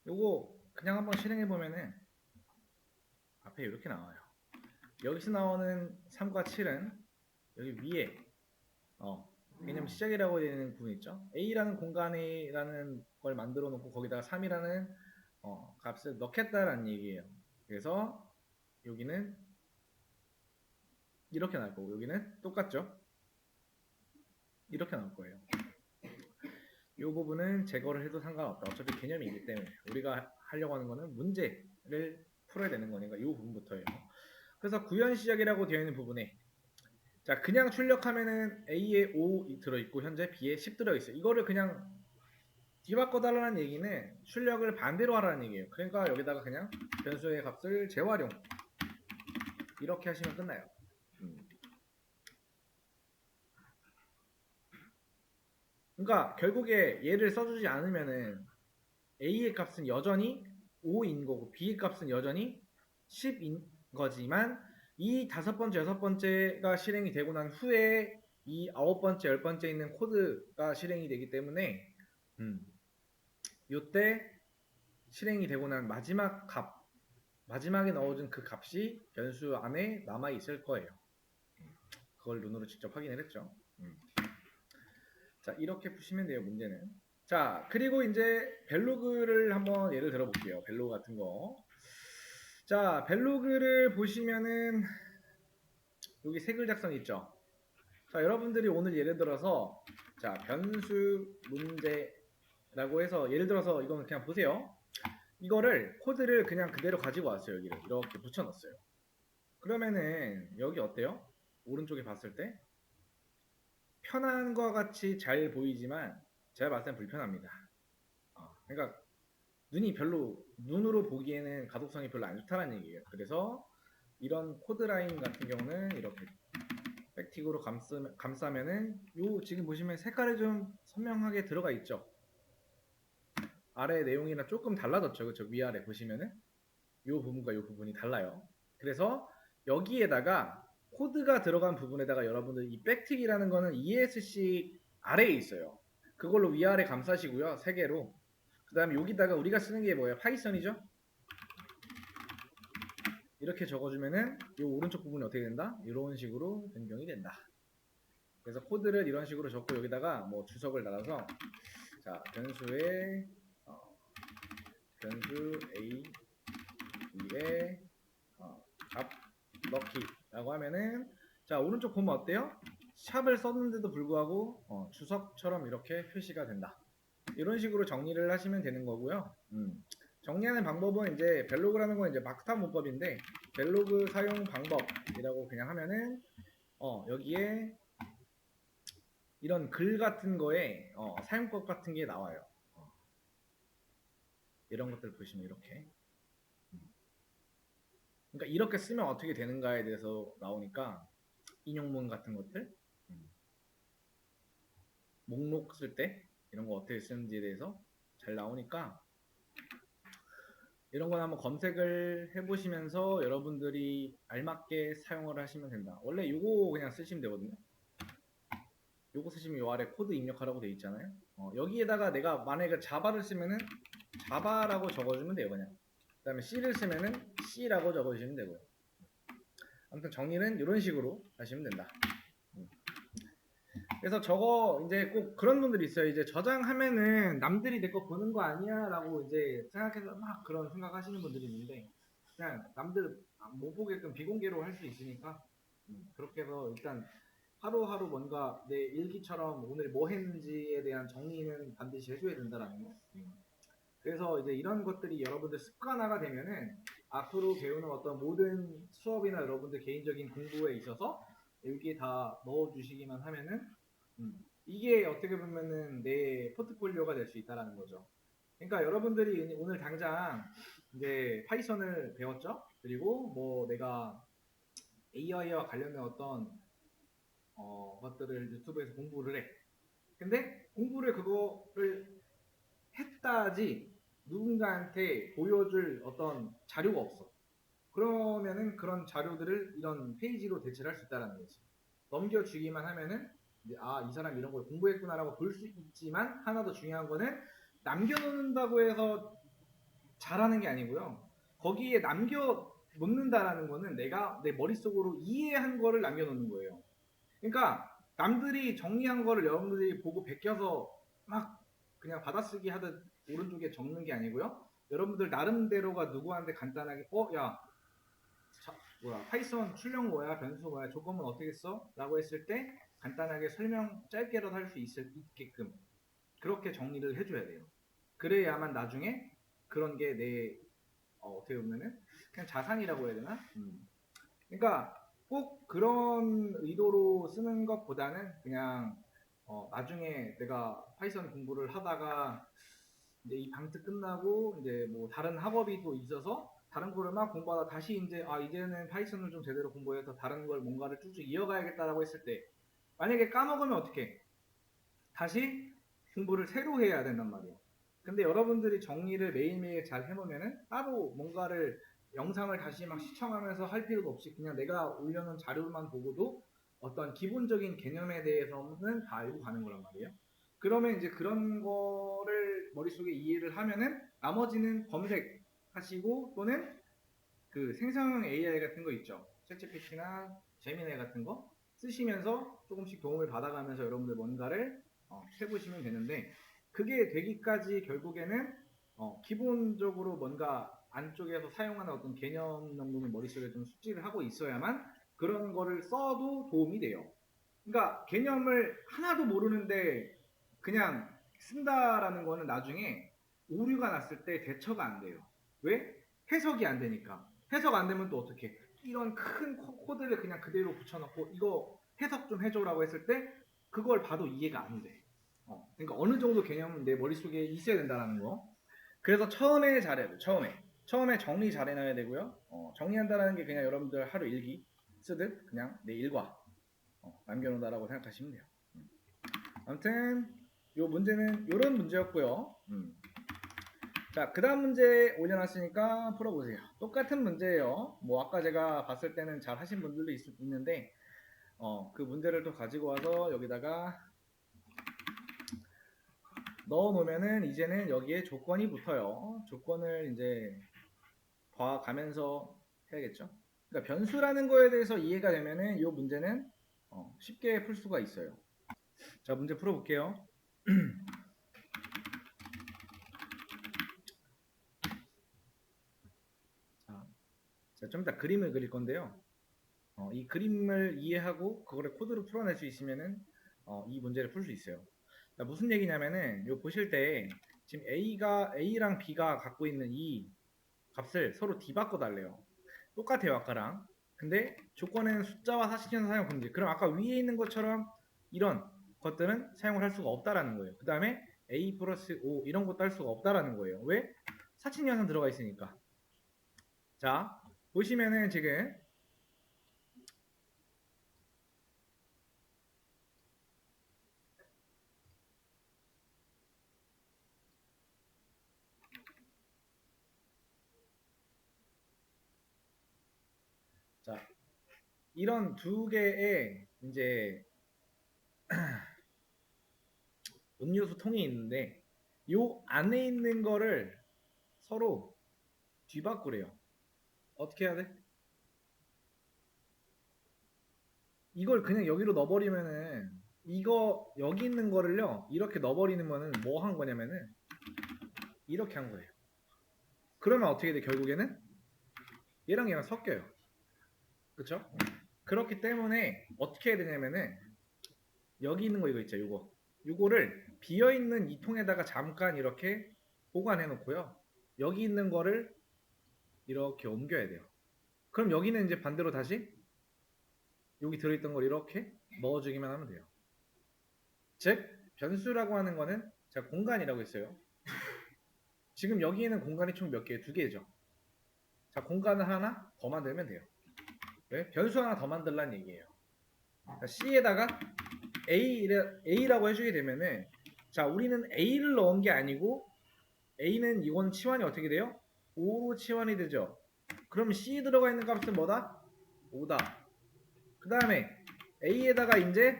요거 그냥 한번 실행해 보면은 앞에 이렇게 나와요. 여기서 나오는 3과 7은 여기 위에 개념 시작이라고 되는 부분 있죠. A라는 공간이라는 걸 만들어 놓고 거기다가 3이라는 값을 넣겠다라는 얘기예요. 그래서 여기는 이렇게 나올 거고 여기는 똑같죠. 이렇게 나올 거예요. 이 부분은 제거를 해도 상관없다. 어차피 개념이 있기 때문에 우리가 하려고 하는 거는 문제를 풀어야 되는 거니까 이 부분부터예요. 그래서 구현 시작이라고 되어 있는 부분에 자 그냥 출력하면은 A에 5 들어있고 현재 B에 10 들어있어요. 이거를 그냥 뒤바꿔달라는 얘기는 출력을 반대로 하라는 얘기예요. 그러니까 여기다가 그냥 변수의 값을 재활용 이렇게 하시면 끝나요. 그러니까 결국에 얘를 써주지 않으면은 A의 값은 여전히 5인 거고 B의 값은 여전히 10인 거지만 이 다섯 번째, 여섯 번째가 실행이 되고 난 후에 이 아홉 번째, 열 번째 있는 코드가 실행이 되기 때문에 요때 실행이 되고 난 마지막 값, 마지막에 넣어준 그 값이 변수 안에 남아 있을 거예요. 그걸 눈으로 직접 확인을 했죠. 자, 이렇게 푸시면 돼요, 문제는. 자, 그리고 이제 벨로그를 한번 예를 들어 볼게요. 벨로그 같은 거. 자, 벨로그를 보시면은 여기 세 글 작성 있죠. 자, 여러분들이 오늘 예를 들어서 자, 변수 문제라고 해서 예를 들어서 이거는 그냥 보세요. 이거를 코드를 그냥 그대로 가지고 왔어요. 여기를 이렇게 붙여 넣었어요. 그러면은 여기 어때요? 오른쪽에 봤을 때 편한 것 같이 잘 보이지만 제가 봤을 땐 불편합니다. 그러니까 눈으로 보기에는 가독성이 별로 안 좋다는 얘기예요. 그래서 이런 코드라인 같은 경우는 이렇게 백틱으로 감싸면은 요 지금 보시면 색깔이 좀 선명하게 들어가 있죠. 아래 내용이랑 조금 달라졌죠. 그렇죠? 위아래 보시면은 요 부분과 요 부분이 달라요. 그래서 여기에다가 코드가 들어간 부분에다가 여러분들 이 백틱이라는 거는 ESC 아래에 있어요. 그걸로 위아래 감싸시고요. 세 개로. 그 다음에 여기다가 우리가 쓰는 게 뭐예요? 파이썬이죠? 이렇게 적어주면은 이 오른쪽 부분이 어떻게 된다? 이런 식으로 변경이 된다. 그래서 코드를 이런 식으로 적고 여기다가 뭐 주석을 달아서 자 변수에 변수 A, B에 값 넣기라고 하면은 자 오른쪽 보면 어때요? 샵을 썼는데도 불구하고 주석처럼 이렇게 표시가 된다. 이런 식으로 정리를 하시면 되는 거고요. 정리하는 방법은 이제 벨로그라는 건 이제 막타 문법인데 벨로그 사용 방법이라고 그냥 하면은 여기에 이런 글 같은 거에 사용법 같은 게 나와요. 이런 것들 보시면 이렇게 그러니까 이렇게 쓰면 어떻게 되는가에 대해서 나오니까 인용문 같은 것들 목록 쓸 때 이런 거 어떻게 쓰는지에 대해서 잘 나오니까 이런 건 한번 검색을 해보시면서 여러분들이 알맞게 사용을 하시면 된다. 원래 요거 그냥 쓰시면 되거든요. 요거 쓰시면 요 아래 코드 입력하라고 되어 있잖아요. 여기에다가 내가 만약에 자바를 쓰면은 자바라고 적어주면 돼요. 그냥. 그 다음에 C를 쓰면은 C라고 적어주시면 되고요. 아무튼 정리는 이런 식으로 하시면 된다. 그래서 저거 이제 꼭 그런 분들이 있어요. 이제 저장하면은 남들이 내 거 보는 거 아니야? 라고 이제 생각해서 막 그런 생각하시는 분들이 있는데 그냥 남들 못 보게끔 비공개로 할 수 있으니까 그렇게 해서 일단 하루하루 뭔가 내 일기처럼 오늘 뭐 했는지에 대한 정리는 반드시 해줘야 된다라는 거. 그래서 이제 이런 것들이 여러분들 습관화가 되면은 앞으로 배우는 어떤 모든 수업이나 여러분들 개인적인 공부에 있어서 여기에 다 넣어주시기만 하면은 이게 어떻게 보면은 내 포트폴리오가 될 수 있다라는 거죠. 그러니까 여러분들이 오늘 당장 이제 파이썬을 배웠죠. 그리고 뭐 내가 AI와 관련된 어떤 것들을 유튜브에서 공부를 해. 근데 공부를 그거를 했다지 누군가한테 보여줄 어떤 자료가 없어. 그러면은 그런 자료들을 이런 페이지로 대체를 할 수 있다는 거지. 넘겨주기만 하면은 이제 이 사람 이런 걸 공부했구나라고 볼 수 있지만 하나 더 중요한 거는 남겨놓는다고 해서 잘하는 게 아니고요. 거기에 남겨 놓는다라는 거는 내가 내 머릿속으로 이해한 거를 남겨 놓는 거예요. 그러니까 남들이 정리한 거를 여러분들이 보고 베껴서 막 그냥 받아쓰기 하듯 오른쪽에 적는 게 아니고요. 여러분들 나름대로가 누구한테 간단하게 야 파이썬 출력 뭐야, 변수 뭐야, 조건은 어떻게 써? 라고 했을 때 간단하게 설명 짧게라도 할 수 있게끔 그렇게 정리를 해줘야 돼요. 그래야만 나중에 그런 게 내 어떻게 보면은 그냥 자산이라고 해야 되나? 그러니까 꼭 그런 의도로 쓰는 것보다는 그냥 나중에 내가 파이썬 공부를 하다가 이제 이 방트 끝나고 이제 뭐 다른 학업이 또 있어서 다른 거를 막 공부하다 다시 이제 이제는 파이썬을 좀 제대로 공부해서 다른 걸 뭔가를 쭉쭉 이어가야겠다라고 했을 때 만약에 까먹으면 어떻게 다시 공부를 새로 해야 된단 말이에요. 근데 여러분들이 정리를 매일매일 잘 해놓으면은 따로 뭔가를 영상을 다시 막 시청하면서 할 필요도 없이 그냥 내가 올려놓은 자료만 보고도 어떤 기본적인 개념에 대해서는 다 알고 가는 거란 말이에요. 그러면 이제 그런 거를 머릿속에 이해를 하면은 나머지는 검색하시고 또는 그 생성형 AI 같은 거 있죠. 챗GPT나 제미나이 같은 거 쓰시면서 조금씩 도움을 받아가면서 여러분들 뭔가를 해보시면 되는데 그게 되기까지 결국에는 기본적으로 뭔가 안쪽에서 사용하는 어떤 개념 정도는 머릿속에 좀 숙지를 하고 있어야만 그런 거를 써도 도움이 돼요. 그러니까 개념을 하나도 모르는데 그냥 쓴다라는 거는 나중에 오류가 났을 때 대처가 안 돼요. 왜? 해석이 안 되니까. 해석 안 되면 또 어떻게? 이런 큰 코드를 그냥 그대로 붙여놓고 이거 해석 좀 해줘라고 했을 때 그걸 봐도 이해가 안 돼. 그러니까 어느 정도 개념은 내 머릿속에 있어야 된다는 거. 그래서 처음에 잘해야 돼. 처음에 정리 잘 해놔야 되고요. 정리한다는 게 그냥 여러분들 하루 일기 쓰듯 그냥 내 일과 남겨놓는다라고 생각하시면 돼요. 아무튼 요 문제는 요런 문제였고요. 자, 그 다음 문제 올려놨으니까 풀어보세요. 똑같은 문제예요. 뭐 아까 제가 봤을 때는 잘 하신 분들도 있는데 그 문제를 또 가지고 와서 여기다가 넣어 놓으면은 이제는 여기에 조건이 붙어요. 조건을 이제 봐가면서 해야겠죠. 그러니까 변수라는 거에 대해서 이해가 되면은 이 문제는 쉽게 풀 수가 있어요. 자, 문제 풀어볼게요. 자, 좀 이따 그림을 그릴 건데요. 이 그림을 이해하고 그거를 코드로 풀어낼 수 있으면은 이 문제를 풀 수 있어요. 자, 무슨 얘기냐면은 요 보실 때 지금 A랑 B가 갖고 있는 이 값을 서로 뒤바꿔 달래요. 똑같아요 아까랑. 근데 조건에는 숫자와 사진현 사용 금지. 그럼 아까 위에 있는 것처럼 이런 것들은 사용을 할 수가 없다라는 거예요. 그 다음에 A 플러스 5 이런 것도 할 수가 없다라는 거예요. 왜? 사진현상 들어가 있으니까. 자, 보시면은 지금 자, 이런 두 개의 이제 음료수 통이 있는데 요 안에 있는 거를 서로 뒤바꾸래요. 어떻게 해야 돼? 이걸 그냥 여기로 넣어버리면은 이거 여기 있는 거를요 이렇게 넣어버리는 거는 뭐 한 거냐면은 이렇게 한 거예요. 그러면 어떻게 돼? 결국에는 얘랑 섞여요. 그쵸? 그렇기 때문에 어떻게 해야 되냐면은 여기 있는 거 이거 있죠. 요거를 비어있는 이 통에다가 잠깐 이렇게 보관해 놓고요. 여기 있는 거를 이렇게 옮겨야 돼요. 그럼 여기는 이제 반대로 다시 여기 들어있던 걸 이렇게 넣어주기만 하면 돼요. 즉 변수라고 하는 거는 제가 공간이라고 했어요. 지금 여기에는 공간이 총 몇 개예요? 2개죠. 자, 공간을 하나 더 만들면 돼요. 왜? 변수 하나 더 만들란 얘기예요. 자, C에다가 A라고 해주게 되면은 자, 우리는 A를 넣은 게 아니고 A는 이건 치환이 어떻게 돼요? 5로 치환이 되죠. 그럼 C에 들어가 있는 값은 뭐다? 5다. 그 다음에 A에다가 이제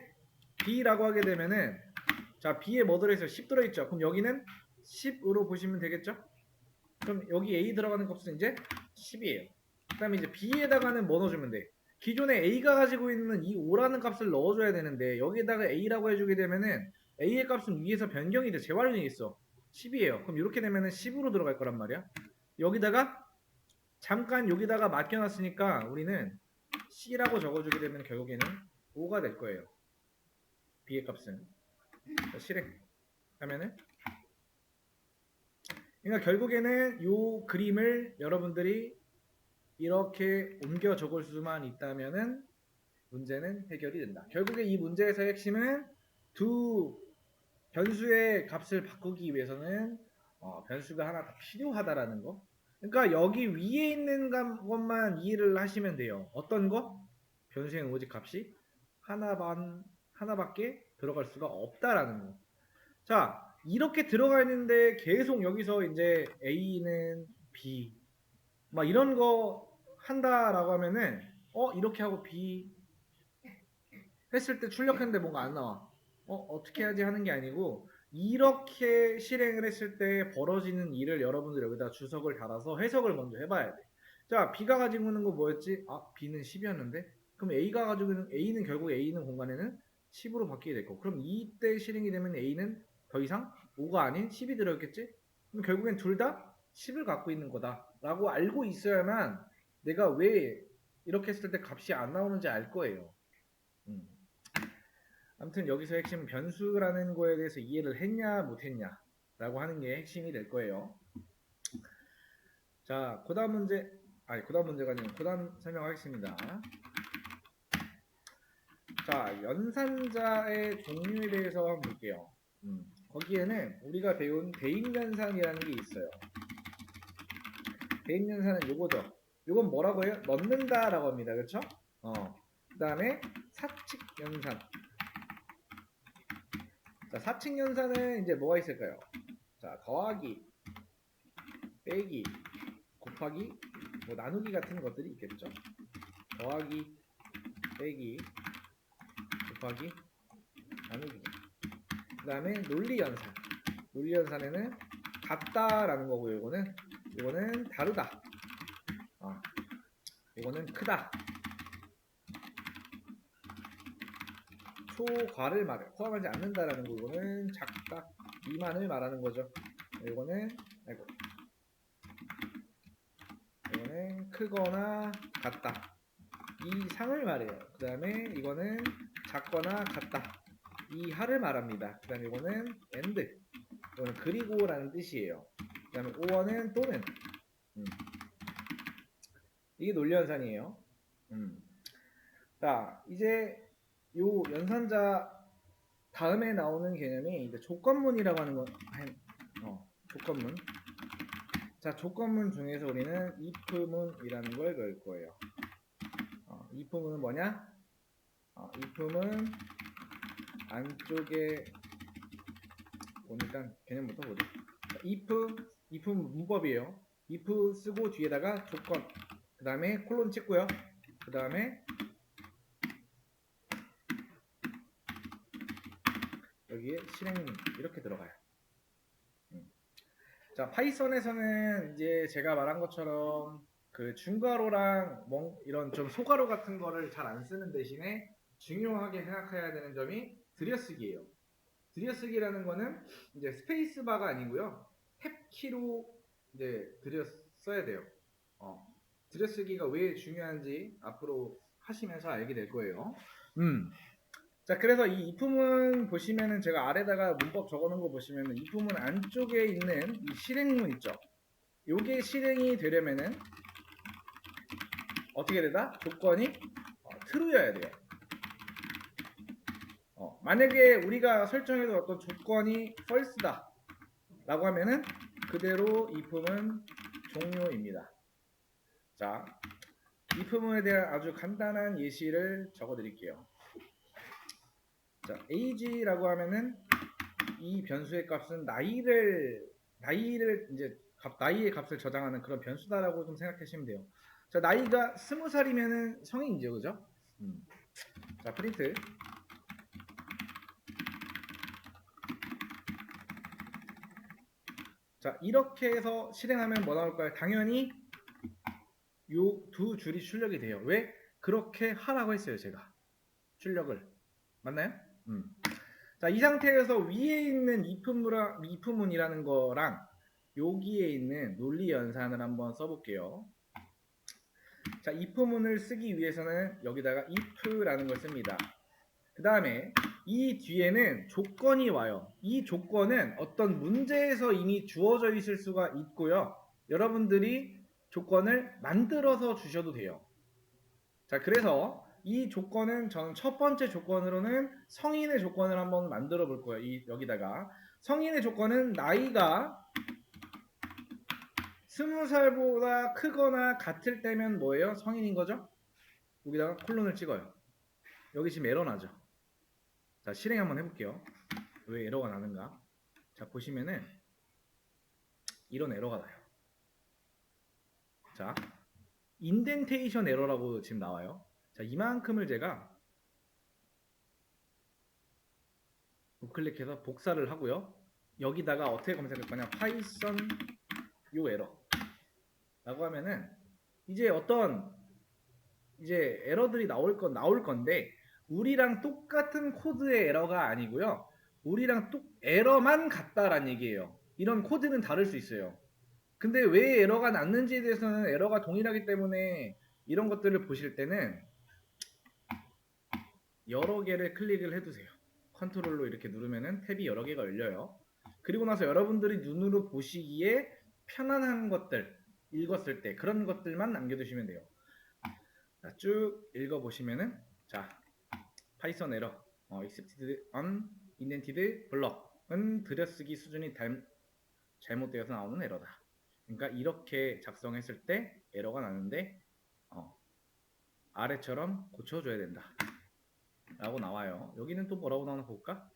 B라고 하게 되면은 자, B에 뭐 들어있어요? 10 들어있죠. 그럼 여기는 10으로 보시면 되겠죠? 그럼 여기 A 들어가는 값은 이제 10이에요. 그 다음에 이제 B에다가는 뭐 넣어주면 돼? 기존에 A가 가지고 있는 이 5라는 값을 넣어줘야 되는데 여기에다가 A라고 해주게 되면은 A의 값은 위에서 변경이 돼. 재활용이 있어. 10이에요. 그럼 이렇게 되면은 10으로 들어갈 거란 말이야. 여기다가 잠깐 여기다가 맡겨놨으니까 우리는 C라고 적어주게 되면 결국에는 5가 될 거예요. B의 값은. 자, 실행 하면은 그러니까 결국에는 이 그림을 여러분들이 이렇게 옮겨 적을 수만 있다면은 문제는 해결이 된다. 결국에 이 문제에서의 핵심은 두 변수의 값을 바꾸기 위해서는 변수가 하나 더 필요하다라는 거. 그러니까 여기 위에 있는 것만 이해를 하시면 돼요. 어떤 거? 변수의 오직 값이 하나밖에 들어갈 수가 없다라는 거. 자, 이렇게 들어가 있는데 계속 여기서 이제 A는 B 막 이런 거 한다라고 하면은 이렇게 하고 B 했을 때 출력했는데 뭔가 안 나와. 어떻게 해야지 하는 게 아니고 이렇게 실행을 했을 때 벌어지는 일을 여러분들 여기다 주석을 달아서 해석을 먼저 해봐야 돼. 자, B가 가지고 있는 거 뭐였지? B는 10이었는데 그럼 A가 가지고 있는 A는 결국 A 있는 공간에는 10으로 바뀌게 될 거. 그럼 이때 실행이 되면 A는 더 이상 5가 아닌 10이 들어있겠지? 그럼 결국엔 둘 다 10을 갖고 있는 거다라고 알고 있어야만 내가 왜 이렇게 했을 때 값이 안 나오는지 알 거예요. 아무튼 여기서 핵심은 변수라는 거에 대해서 이해를 했냐 못했냐 라고 하는 게 핵심이 될 거예요. 자, 그 다음 문제 그 다음 문제가 아니고 그 다음 설명하겠습니다. 자, 연산자의 종류에 대해서 한번 볼게요. 거기에는 우리가 배운 대입연산이라는 게 있어요. 대입연산은 요거죠. 요건 뭐라고 해요? 넣는다 라고 합니다. 그렇죠? 그 다음에 사칙연산. 자, 사칙연산은 이제 뭐가 있을까요? 자, 더하기, 빼기, 곱하기, 뭐 나누기 같은 것들이 있겠죠. 더하기, 빼기, 곱하기, 나누기. 그 다음에 논리연산. 논리연산에는 같다라는 거고요. 이거는 다르다. 이거는 크다. 초과를 포함하지 않는다라는 거. 이거는 작다. 미만을 말하는 거죠. 이거는 크거나 같다. 이상을 말해요. 그 다음에 이거는 작거나 같다. 이하를 말합니다. 그 다음에 이거는 and. 이거는 그리고라는 뜻이에요. 그 다음에 or는 또는. 이게 논리연산이에요. 자, 이제 요 연산자 다음에 나오는 개념이 이제 조건문이라고 하는 거. 조건문. 자, 조건문 중에서 우리는 if문이라는 걸 배울 거예요. if문은 뭐냐? if문 안쪽에 일단 개념부터 보죠. if 문법이에요. if 쓰고 뒤에다가 조건, 그 다음에 콜론 찍고요. 그 다음에 여기에 실행문 이렇게 들어가요. 자, 파이썬에서는 이제 제가 말한 것처럼 그 중괄호랑 이런 좀 소괄호 같은 거를 잘 안 쓰는 대신에 중요하게 생각해야 되는 점이 들여쓰기예요. 들여쓰기라는 거는 이제 스페이스바가 아니고요. 탭키로 이제 들여써야 돼요. 들여쓰기가 왜 중요한지 앞으로 하시면서 알게 될 거예요. 자, 그래서 이 if문 보시면은 제가 아래다가 문법 적어놓은 거 보시면은 if문 안쪽에 있는 이 실행문 있죠. 요게 실행이 되려면은 어떻게 되다? 조건이 true여야 돼요. 만약에 우리가 설정해둔 어떤 조건이 false다 라고 하면은 그대로 if문 종료입니다. 자, if문에 대한 아주 간단한 예시를 적어 드릴게요. 자, age라고 하면은 이 변수의 값은 나이의 값을 저장하는 그런 변수다라고 좀 생각하시면 돼요. 자, 나이가 20살이면은 성인이죠, 그죠? 자, 프린트. 자, 이렇게 해서 실행하면 뭐 나올까요? 당연히 요 두 줄이 출력이 돼요. 왜? 그렇게 하라고 했어요, 제가. 출력을. 맞나요? 자, 이 상태에서 위에 있는 if문이라는 거랑 여기에 있는 논리 연산을 한번 써볼게요. 자, if문을 쓰기 위해서는 여기다가 if라는 걸 씁니다. 그 다음에 이 뒤에는 조건이 와요. 이 조건은 어떤 문제에서 이미 주어져 있을 수가 있고요. 여러분들이 조건을 만들어서 주셔도 돼요. 자, 그래서 이 조건은 저는 첫 번째 조건으로는 성인의 조건을 한번 만들어 볼 거예요. 여기다가 성인의 조건은 나이가 20살보다 크거나 같을 때면 뭐예요? 성인인 거죠? 여기다가 콜론을 찍어요. 여기 지금 에러 나죠? 자, 실행 한번 해볼게요. 왜 에러가 나는가? 자, 보시면은 이런 에러가 나요. 자, 인덴테이션 에러라고 지금 나와요. 자, 이만큼을 제가 우클릭해서 복사를 하고요. 여기다가 어떻게 검색할 거냐? 파이썬 요 에러 라고 하면은 이제 어떤 이제 에러들이 나올 건데 우리랑 똑같은 코드의 에러가 아니고요. 우리랑 에러만 같다라는 얘기예요. 이런 코드는 다를 수 있어요. 근데 왜 에러가 났는지에 대해서는 에러가 동일하기 때문에 이런 것들을 보실 때는 여러 개를 클릭을 해두세요. 컨트롤로 이렇게 누르면은 탭이 여러 개가 열려요. 그리고 나서 여러분들이 눈으로 보시기에 편안한 것들 읽었을 때 그런 것들만 남겨두시면 돼요. 자, 쭉 읽어보시면은 자, 파이썬 에러 accepted un인덴티드 블럭은 들여쓰기 수준이 잘못되어서 나오는 에러다. 그러니까 이렇게 작성했을 때 에러가 나는데 아래처럼 고쳐줘야 된다 라고 나와요. 여기는 또 뭐라고 나오나 볼까?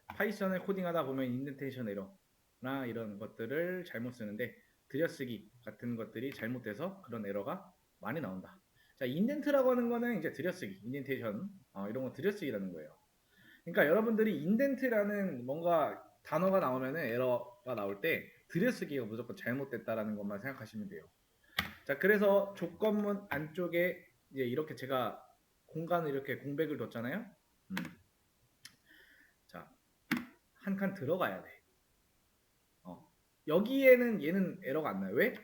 파이썬을 코딩하다 보면 인덴테이션 에러나 이런 것들을 잘못 쓰는데 들여쓰기 같은 것들이 잘못돼서 그런 에러가 많이 나온다. 자, 인덴트라고 하는 거는 이제 들여쓰기, 인덴테이션 이런 거 들여쓰기라는 거예요. 그러니까 여러분들이 인덴트라는 뭔가 단어가 나오면은 에러가 나올 때 들여쓰기가 무조건 잘못됐다라는 것만 생각하시면 돼요. 자, 그래서 조건문 안쪽에 이제 이렇게 제가 공간을 이렇게 공백을 뒀잖아요. 자, 한 칸 들어가야 돼. 여기에는 얘는 에러가 안 나요. 왜?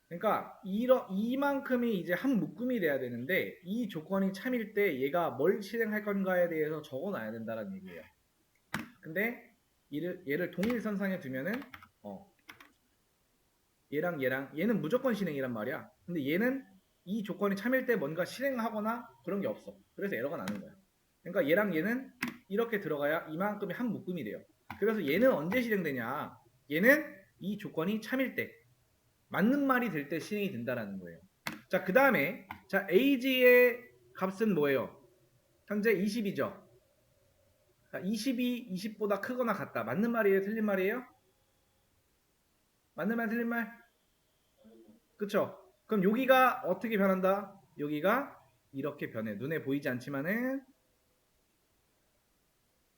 그러니까 이만큼이 이제 한 묶음이 돼야 되는데 이 조건이 참일 때 얘가 뭘 실행할 건가에 대해서 적어놔야 된다는 얘기예요. 근데 얘를 동일선상에 두면은 얘랑 얘는 무조건 실행이란 말이야. 근데 얘는 이 조건이 참일 때 뭔가 실행하거나 그런 게 없어. 그래서 에러가 나는 거야. 그러니까 얘랑 얘는 이렇게 들어가야 이만큼이 한 묶음이 돼요. 그래서 얘는 언제 실행되냐? 얘는 이 조건이 참일 때 맞는 말이 될 때 실행이 된다라는 거예요. 자, 그 다음에 자 age의 값은 뭐예요? 현재 20이죠. 자, 20이 20보다 크거나 같다. 맞는 말이에요? 틀린 말이에요? 맞는 말 틀린 말? 그쵸? 그럼 여기가 어떻게 변한다? 여기가 이렇게 변해. 눈에 보이지 않지만은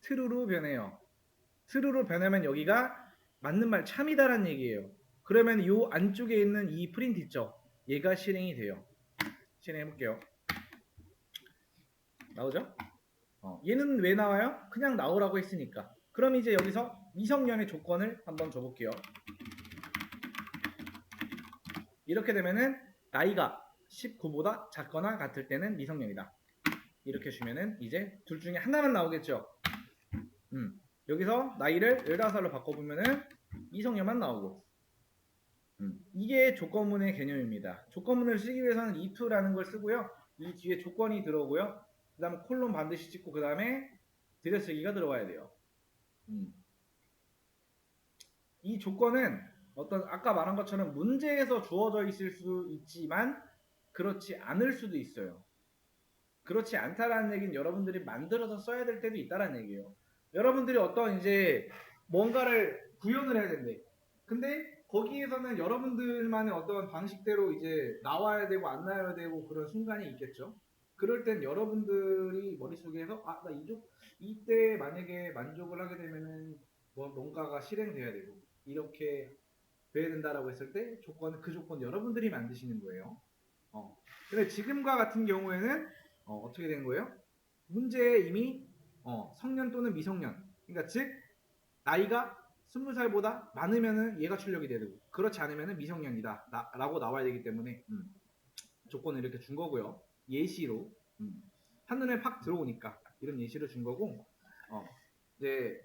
true로 변해요. true로 변하면 여기가 맞는 말 참이다라는 얘기예요. 그러면 이 안쪽에 있는 이 프린트 있죠? 얘가 실행이 돼요. 실행해 볼게요. 나오죠? 얘는 왜 나와요? 그냥 나오라고 했으니까. 그럼 이제 여기서 미성년의 조건을 한번 줘볼게요. 이렇게 되면은 나이가 19보다 작거나 같을 때는 미성년이다. 이렇게 주면은 이제 둘 중에 하나만 나오겠죠. 여기서 나이를 15살로 바꿔보면은 미성년만 나오고. 이게 조건문의 개념입니다. 조건문을 쓰기 위해서는 if라는 걸 쓰고요. 이 뒤에 조건이 들어오고요. 그 다음에 콜론 반드시 찍고 그 다음에 들여쓰기가 들어와야 돼요. 이 조건은 어떤 아까 말한 것처럼 문제에서 주어져 있을 수 있지만 그렇지 않을 수도 있어요. 그렇지 않다라는 얘기는 여러분들이 만들어서 써야 될 때도 있다라는 얘기예요. 여러분들이 어떤 이제 뭔가를 구현을 해야 된대. 근데 거기에서는 여러분들만의 어떤 방식대로 이제 나와야 되고 안 나와야 되고 그런 순간이 있겠죠. 그럴 땐 여러분들이 머릿속에서 나 이때 만약에 만족을 하게 되면은 뭔가가 실행돼야 되고 이렇게 돼야 된다라고 했을 때 그 조건 여러분들이 만드시는 거예요. 근데 지금과 같은 경우에는 어떻게 된 거예요? 문제에 이미 성년 또는 미성년, 그러니까 즉 나이가 20살보다 많으면은 얘가 출력이 되고 그렇지 않으면은 미성년이다 라고 나와야 되기 때문에 조건을 이렇게 준 거고요. 예시로 한눈에 팍 들어오니까 이런 예시를 준 거고 이제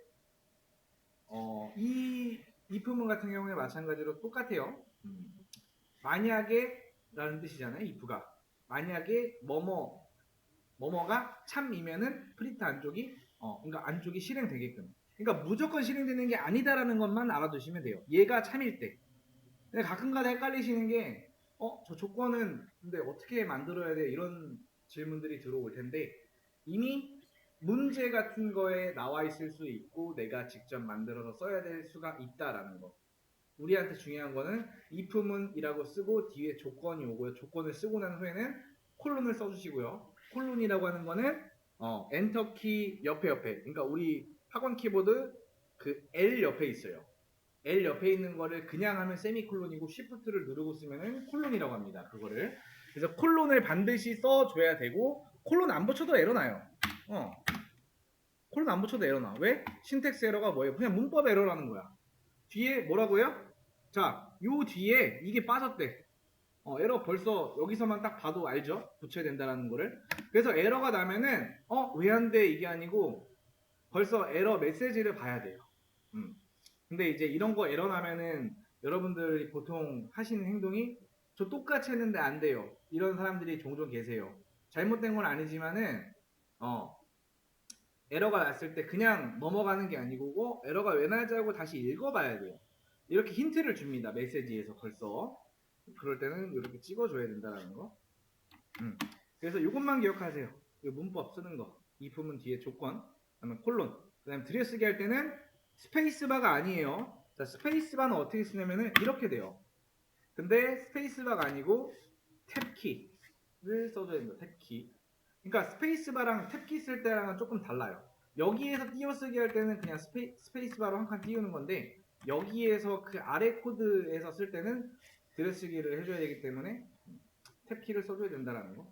이 if문 같은 경우에 마찬가지로 똑같아요. 만약에 라는 뜻이잖아요. if가 만약에 뭐뭐가 참이면은 프린트 안쪽이 그러니까 안쪽이 실행되게끔. 그러니까 무조건 실행되는 게 아니다라는 것만 알아두시면 돼요. 얘가 참일 때. 근데 가끔가다 헷갈리시는 게 저 조건은 근데 어떻게 만들어야 돼? 이런 질문들이 들어올 텐데 이미 문제 같은 거에 나와 있을 수 있고 내가 직접 만들어서 써야 될 수가 있다라는 거. 우리한테 중요한 거는 if문이라고 쓰고 뒤에 조건이 오고요. 조건을 쓰고 난 후에는 콜론을 써주시고요. 콜론이라고 하는 거는 엔터키 옆에 그러니까 우리 학원 키보드 그 L 옆에 있어요. L 옆에 있는 거를 그냥 하면 세미콜론이고 쉬프트를 누르고 쓰면은 콜론이라고 합니다. 그거를. 그래서 콜론을 반드시 써줘야 되고 콜론 안 붙여도 에러 나요. 콜론 안 붙여도 에러 나. 왜? 신텍스 에러가 뭐예요? 그냥 문법 에러라는 거야. 뒤에 뭐라고요? 자, 요 뒤에 이게 빠졌대. 에러 벌써 여기서만 딱 봐도 알죠? 붙여야 된다는 거를. 그래서 에러가 나면은 왜 안 돼? 이게 아니고 벌써 에러 메시지를 봐야 돼요. 근데 이제 이런 거 에러 나면은 여러분들이 보통 하시는 행동이 저 똑같이 했는데 안 돼요. 이런 사람들이 종종 계세요. 잘못된 건 아니지만은 에러가 났을 때 그냥 넘어가는 게 아니고 에러가 왜 나지 하고 다시 읽어봐야 돼요. 이렇게 힌트를 줍니다. 메시지에서 벌써. 그럴 때는 이렇게 찍어줘야 된다는 거. 그래서 이것만 기억하세요. 이 문법 쓰는 거. if문 뒤에 조건, 그다음에 콜론, 그다음에 들여쓰기 할 때는 스페이스바가 아니에요. 자, 스페이스바는 어떻게 쓰냐면은 이렇게 돼요. 근데 스페이스바가 아니고 탭키를 써줘야 됩니다. 탭키. 그러니까 스페이스바랑 탭키 쓸 때랑은 조금 달라요. 여기에서 띄어쓰기 할 때는 그냥 스페이스바로 한 칸 띄우는 건데 여기에서 그 아래 코드에서 쓸 때는 들여쓰기를 해줘야 되기 때문에 탭키를 써줘야 된다는 거.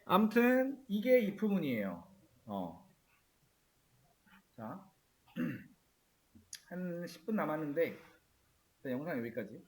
아무튼 이게 if문이에요. 자, 한 10분 남았는데 영상 여기까지.